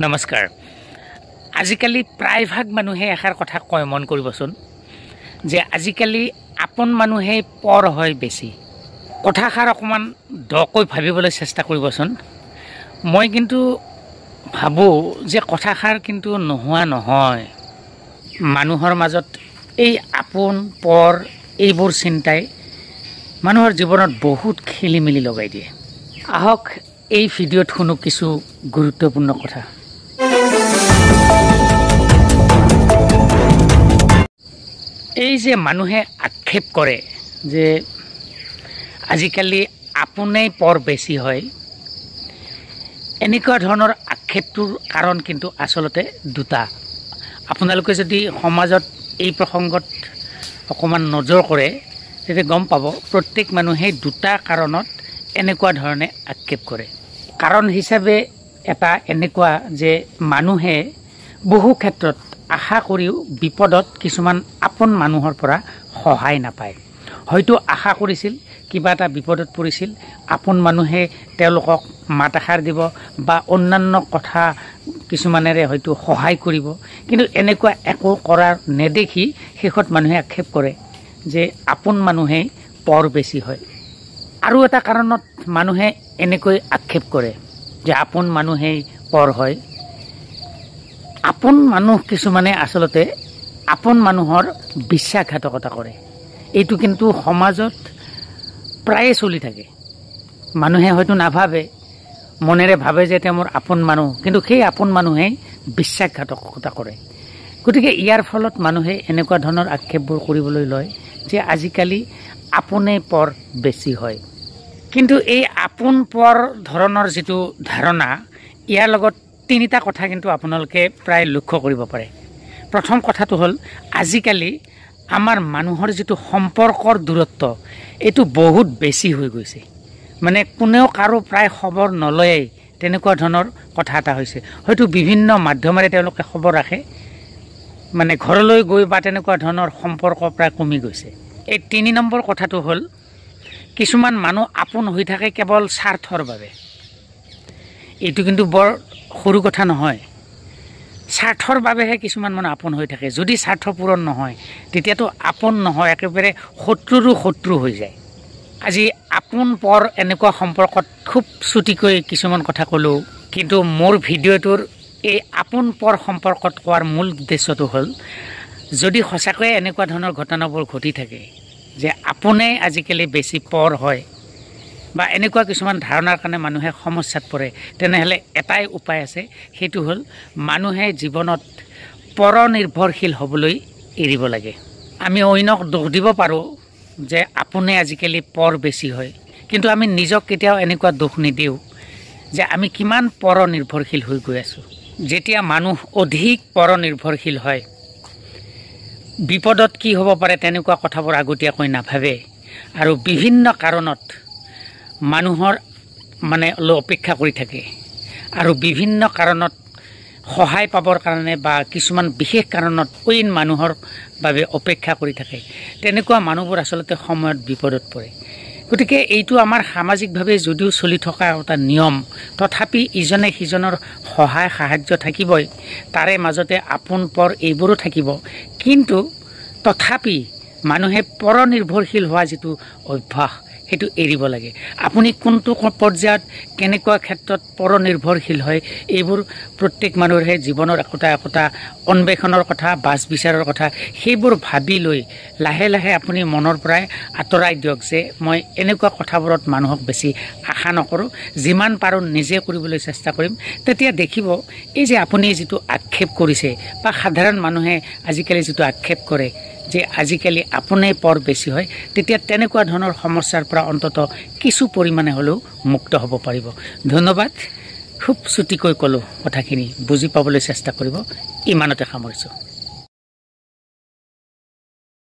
নমস্কাৰ। আজিকালি প্ৰায়ভাগ মানুহে এষাৰ কথা কয়, মন কৰিবচোন, যে আজিকালি আপোন মানুহে পৰ হয় বেছি। কথাষাৰ অকণমান দকৈ ভাবিবলৈ চেষ্টা কৰিবচোন। মই কিন্তু ভাবোঁ যে কথাষাৰ কিন্তু নোহোৱা নহয়। মানুহৰ মাজত এই আপোন পৰ এইবোৰ চিন্তাই মানুহৰ জীৱনত বহুত খেলি মেলি লগাই দিয়ে। আহক এই ভিডিঅ'ত শুনো কিছু গুৰুত্বপূৰ্ণ কথা। এই যে মানুহে আক্ষেপ কৰে যে আজিকালি আপোনেই পৰ বেছি হয়, এনেকুৱা ধৰণৰ আক্ষেপটোৰ কাৰণ কিন্তু আচলতে দুটা। আপোনালোকে যদি সমাজত এই প্ৰসংগত অকণমান নজৰ কৰে তেতিয়া গম পাব, প্ৰত্যেক মানুহেই দুটা কাৰণত এনেকুৱা ধৰণে আক্ষেপ কৰে। কাৰণ হিচাপে এটা এনেকুৱা যে মানুহে বহু ক্ষেত্ৰত আশা কৰিও বিপদত কিছুমান আপোন মানুহৰ পৰা সহায় নাপায়। হয়তো আশা কৰিছিল, কিবা এটা বিপদত পৰিছিল, আপোন মানুহে তেওঁলোকক মাত এষাৰ দিব বা অন্যান্য কথা কিছুমানেৰে হয়তো সহায় কৰিব, কিন্তু এনেকুৱা একো কৰাৰ নেদেখি শেষত মানুহে আক্ষেপ কৰে যে আপোন মানুহেই পৰ বেছি হয়। আৰু এটা কাৰণত মানুহে এনেকৈ আক্ষেপ কৰে যে আপোন মানুহেই পৰ হয়। আপোন মানুহ কিছুমানে আচলতে আপোন মানুহৰ বিশ্বাসঘাতকতা কৰে। এইটো কিন্তু সমাজত প্ৰায়ে চলি থাকে। মানুহে হয়তো নাভাবে, মনেৰে ভাবে যে তেওঁ মোৰ আপোন মানুহ, কিন্তু সেই আপোন মানুহেই বিশ্বাসঘাতকতা কৰে। গতিকে ইয়াৰ ফলত মানুহে এনেকুৱা ধৰণৰ আক্ষেপবোৰ কৰিবলৈ লয় যে আজিকালি আপোনেই পৰ বেছি হয়। কিন্তু এই আপোন পৰ ধৰণৰ যিটো ধাৰণা, ইয়াৰ লগত তিনিটা কথা কিন্তু আপোনালোকে প্ৰায় লক্ষ্য কৰিব পাৰে। প্ৰথম কথাটো হ'ল, আজিকালি আমাৰ মানুহৰ যিটো সম্পৰ্কৰ দূৰত্ব, এইটো বহুত বেছি হৈ গৈছে। মানে কোনেও কাৰো প্ৰায় খবৰ নলয়েই, তেনেকুৱা ধৰণৰ কথা এটা হৈছে। হয়তো বিভিন্ন মাধ্যমেৰে তেওঁলোকে খবৰ ৰাখে, মানে ঘৰলৈ গৈ বা তেনেকুৱা ধৰণৰ সম্পৰ্ক প্ৰায় কমি গৈছে। এই ৩ নম্বৰ কথাটো হ'ল, কিছুমান মানুহ আপোন হৈ থাকে কেৱল স্বাৰ্থৰ বাবে। এইটো কিন্তু বৰ সৰু কথা নহয়। স্বাৰ্থৰ বাবেহে কিছুমান মানুহ আপোন হৈ থাকে। যদি স্বাৰ্থ পূৰণ নহয় তেতিয়াতো আপোন নহয়, একেবাৰে শত্ৰুৰো শত্ৰু হৈ যায়। আজি আপোন পৰ এনেকুৱা সম্পৰ্কত খুব চুটিকৈ কিছুমান কথা ক'লোঁ, কিন্তু মোৰ ভিডিঅ'টোৰ এই আপোন পৰ সম্পৰ্কত কোৱাৰ মূল উদ্দেশ্যটো হ'ল, যদি সঁচাকৈয়ে এনেকুৱা ধৰণৰ ঘটনাবোৰ ঘটি থাকে যে আপোনে আজিকালি বেছি পৰ হয় বা এনেকুৱা কিছুমান ধাৰণাৰ কাৰণে মানুহে সমস্যাত পৰে, তেনেহ'লে এটাই উপায় আছে, সেইটো হ'ল মানুহে জীৱনত পৰনিৰ্ভৰশীল হ'বলৈ এৰিব লাগে। আমি অন্যক দোষ দিব পাৰোঁ যে আপোনে আজিকালি পৰ বেছি হয়, কিন্তু আমি নিজক কেতিয়াও এনেকুৱা দোষ নিদিওঁ যে আমি কিমান পৰনিৰ্ভৰশীল হৈ গৈ আছোঁ। যেতিয়া মানুহ অধিক পৰনিৰ্ভৰশীল হয়, বিপদত কি হ'ব পাৰে তেনেকুৱা কথাবোৰ আগতীয়াকৈ নাভাবে, আৰু বিভিন্ন কাৰণত মানুহৰ অপেক্ষা কৰি থাকে, আৰু বিভিন্ন কাৰণত সহায় পাবৰ কাৰণে বা কিছুমান বিশেষ কাৰণত অইন মানুহৰ বাবে অপেক্ষা কৰি থাকে, তেনেকুৱা মানুহবোৰ আচলতে সময়ত বিপদত পৰে। গতিকে এইটো আমাৰ সামাজিকভাৱে যদিও চলি থকা এটা নিয়ম, তথাপি ইজনে সিজনৰ সহায় সাহায্য থাকিবই, তাৰে মাজতে আপোন পৰ এইবোৰো থাকিব। কিন্তু তথাপি মানুহে পৰনিৰ্ভৰশীল হোৱা যিটো অভ্যাস, সেইটো এৰিব লাগে। আপুনি কোনটো পৰ্যায়ত কেনেকুৱা ক্ষেত্ৰত পৰনিৰ্ভৰশীল হয়, এইবোৰ প্ৰত্যেক মানুহৰে জীৱনৰ একোটা একোটা অন্বেষণৰ কথা, বাছ বিচাৰৰ কথা, সেইবোৰ ভাবি লৈ লাহে লাহে আপুনি মনৰ পৰাই আঁতৰাই দিয়ক যে মই এনেকুৱা কথাবোৰত মানুহক বেছি আশা নকৰোঁ, যিমান পাৰোঁ নিজে কৰিবলৈ চেষ্টা কৰিম। তেতিয়া দেখিব, এই যে আপুনি যিটো আক্ষেপ কৰিছে বা সাধাৰণ মানুহে আজিকালি যিটো আক্ষেপ কৰে যে আজিকালি আপোনেই পৰ বেছি হয়, তেতিয়া তেনেকুৱা ধৰণৰ সমস্যাৰ পৰা অন্ততঃ কিছু পৰিমাণে হ'লেও মুক্ত হ'ব পাৰিব। ধন্যবাদ। খুব চুটিকৈ ক'লোঁ কথাখিনি, বুজি পাবলৈ চেষ্টা কৰিব। ইমানতে সামৰিছোঁ।